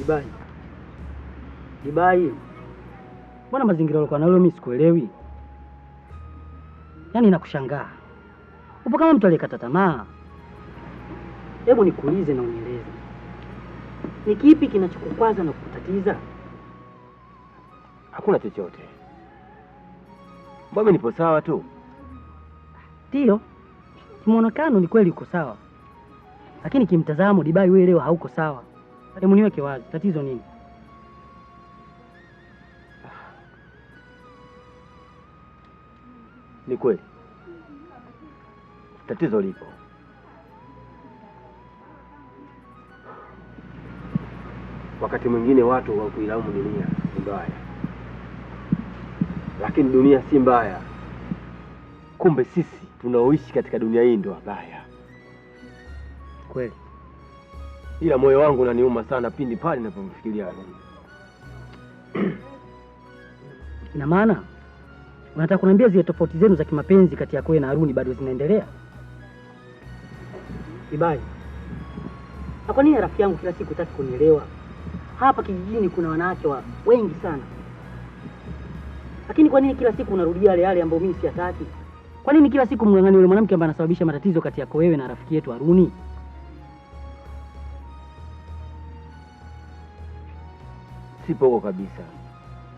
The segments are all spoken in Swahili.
Dibai. Dibai. Mbona mazingira yako na leo mimi sikuelewi? Yaani nakushangaa. Upo kama mtu aliyekata tamaa. Hebu nikuulize na unieleze. Ni kipi kinachokukwaza na kukutatiza? Hakuna chochote. Mbona nipo sawa tu? Ndio. Kimuonekano ni kweli uko sawa. Lakini kimtazamo Dibai wewe leo hauko sawa. Hebu niweke wazi, tatizo nini? Ni kweli. Tatizo lipo. Wakati mwingine watu wa kuilaumu dunia ni mbaya. Lakini dunia si mbaya. Kumbe sisi tunaoishi katika dunia hii ndio wabaya. Kweli. Ila moyo wangu unaniuma sana pindi pale ninapomfikiria Haruni. Ina maana unataka kuniambia zile tofauti zenu za kimapenzi kati yako na Haruni bado zinaendelea? Dibai. Na kwa nini rafiki yangu kila siku hutaki kunielewa? Hapa kijijini kuna wanawake wengi sana. Lakini kwa nini kila siku unarudia yale yale ambayo mimi siyataki? Kwa nini kila siku mngangani yule mwanamke ambaye anasababisha matatizo kati yako wewe na rafiki yetu Haruni? Sipo huko kabisa.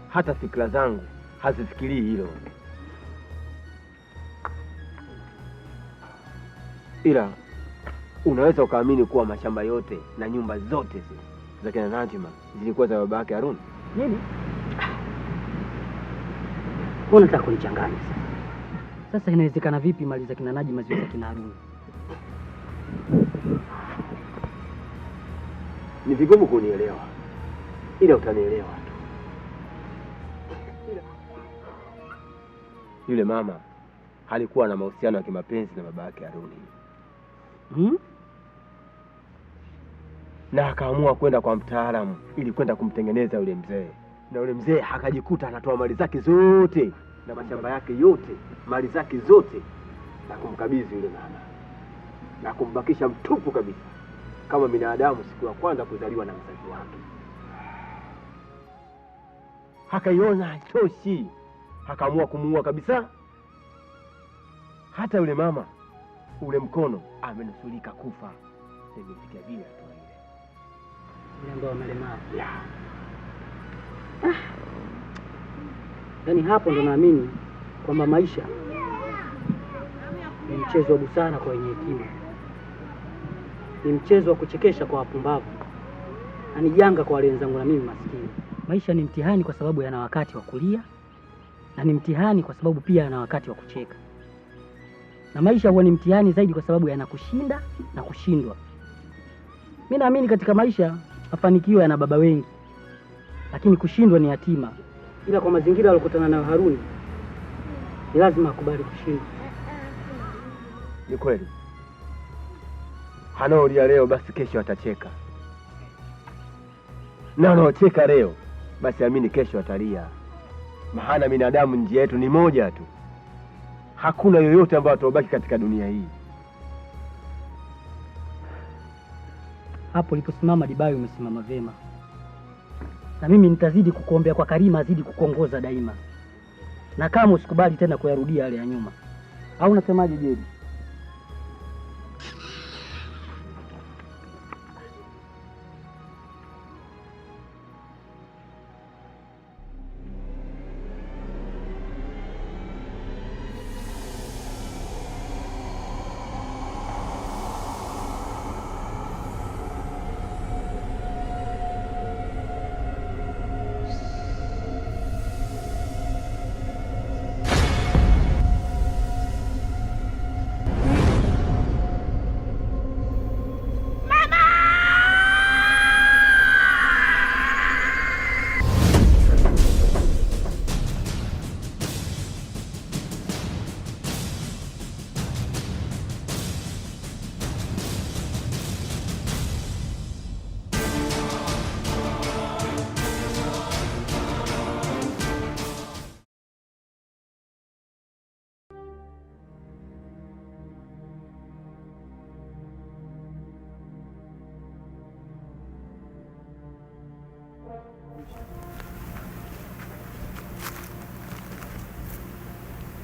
Hata fikra zangu hazifikirii hilo. Ila unaweza ukaamini kuwa mashamba yote na nyumba zote za kina Najma zilikuwa za baba yake Haruni? Nini? Unataka kunichanganya sasa? Sasa inawezekana vipi mali za kina Najma ziwe za kina Haruni? Ni vigumu kunielewa. Ila utanielewa tu. Yule mama alikuwa na mahusiano ya kimapenzi na baba yake Haruni. Na akaamua kwenda kwa mtaalamu ili kwenda kumtengeneza yule mzee. Na yule mzee akajikuta anatoa mali zake zote na mashamba yake yote, mali zake zote, na kumkabidhi yule mama. Na kumbakisha mtupu kabisa, kama binadamu siku ya kwanza kuzaliwa na mzazi wake. Hakaiona haitoshi, akaamua kumuua kabisa. Hata yule mama, ule mkono amenusurika kufa. Nimefikia vile hatua ile. Yule ambao amelemavu. Yaani hapo ndo naamini kwamba maisha ni mchezo wa busara kwa wenye hekima. Ni mchezo wa kuchekesha kwa wapumbavu. Na ni janga kwa wale wenzangu na mimi maskini. Maisha ni mtihani kwa sababu yana wakati wa kulia, na ni mtihani kwa sababu pia yana wakati wa kucheka. Na maisha huwa ni mtihani zaidi kwa sababu yana kushinda na kushindwa. Mimi naamini katika maisha mafanikio yana baba wengi, lakini kushindwa ni yatima. Ila kwa mazingira aliyokutana nayo Haruni, ni lazima akubali kushindwa. Ni kweli. Hanaolia leo basi kesho atacheka. Na anaocheka leo basi amini kesho atalia. Maana binadamu njia yetu ni moja tu. Hakuna yoyote ambaye atobaki katika dunia hii. Hapo uliposimama Dibai umesimama vema. Na mimi nitazidi kukuombea kwa Karima azidi kukuongoza daima. Na kama usikubali tena kuyarudia yale ya nyuma. Au unasemaje Jedi?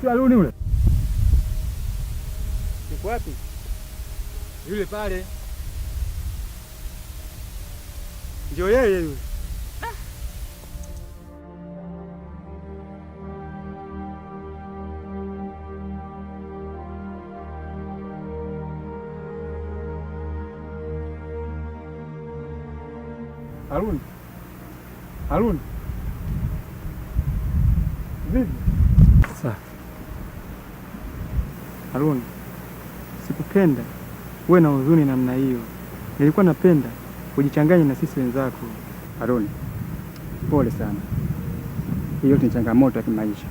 Si Haruni yule? Yuko wapi? Yule pale. Ndio yeye yule. Haruni. Haruni. Vipi? Sasa. Haruni. Sikupenda uwe na huzuni namna hiyo. Nilikuwa napenda ujichanganye na sisi wenzako. Haruni. Pole sana. Hiyo ni changamoto ya kimaisha.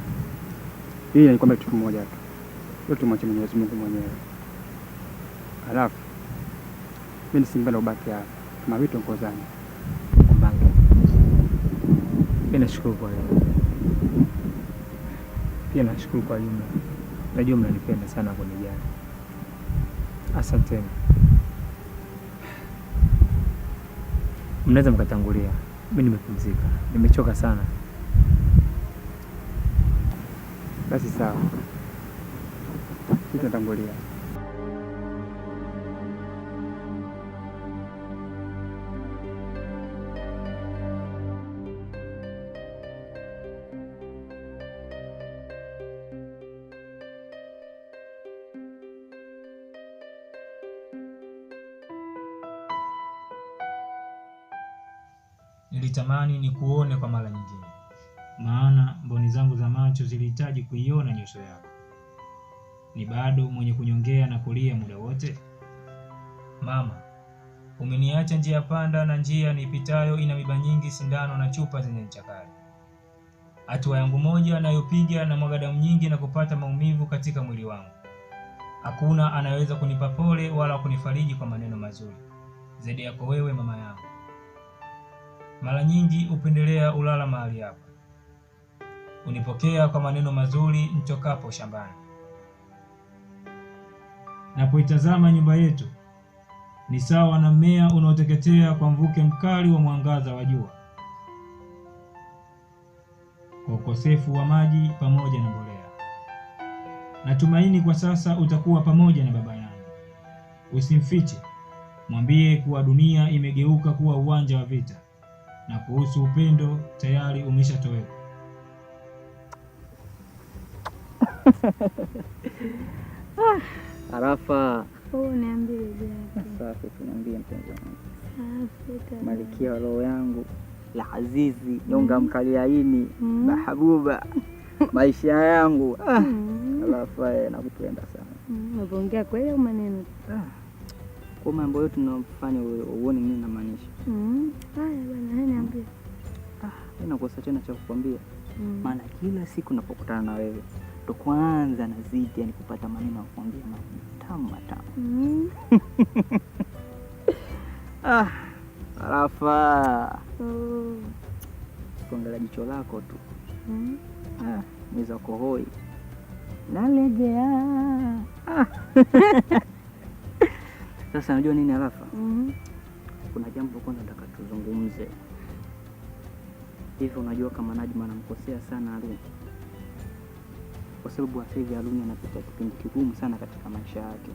Hii ni kwamba kitu kimoja tu. Yote tumwache Mwenyezi Mungu mwenyewe. Halafu mimi nisingependa ubaki hapa. Kama vitu ngozani. Pia nashukuru kwa leo. Pia nashukuru kwa jumla. Najua mnanipenda sana kunijali. Asanteni. Mnaweza mkatangulia. Mimi nimepumzika. Nimechoka sana. Basi sawa. Tutatangulia. Nilitamani nikuone kwa mara nyingine, maana mboni zangu za macho zilihitaji kuiona nyuso yako. Ni bado mwenye kunyongea na kulia muda wote? Mama, umeniacha njia panda, na njia nipitayo ina miba nyingi, sindano na chupa zenye ncha kali. Hatua yangu moja nayopiga na mwaga damu nyingi na kupata maumivu katika mwili wangu. Hakuna anayeweza kunipa pole wala kunifariji kwa maneno mazuri zaidi yako wewe, mama yangu. Mara nyingi upendelea ulala mahali hapa, unipokea kwa maneno mazuri nitokapo shambani. Napoitazama nyumba yetu ni sawa na mmea unaoteketea kwa mvuke mkali wa mwangaza wa jua, kwa ukosefu wa maji pamoja na mbolea. Natumaini kwa sasa utakuwa pamoja na baba yangu. Usimfiche, mwambie kuwa dunia imegeuka kuwa uwanja wa vita, na kuhusu upendo tayari umeshatoweka. Arafa. Niambie japo. Safi, tunaambie mpenzi wangu. Safi. Malikia wa roho yangu, la azizi, nyonga mkaliaini, mahabuba, maisha yangu. Arafa, nakupenda sana. Unaongea kweli au maneno? Kwa mambo yote tunayofanya uone mimi namaanisha. Haya bwana, niambie. Mimi nakosa tena cha kukwambia. Maana kila siku napokutana na wewe ndo kwanza nazidi yani kupata maneno ya kukwambia matamu matamu. Arafa. Kuangalia jicho lako tu. Niza kohoi. Nalegea. Sasa unajua nini Arafa? Kuna jambo kwanza nataka tuzungumze. Hivi unajua kama Najma anamkosea sana Haruni? Kwa sababu sasa hivi Haruni anapitia kipindi kigumu sana katika maisha yake.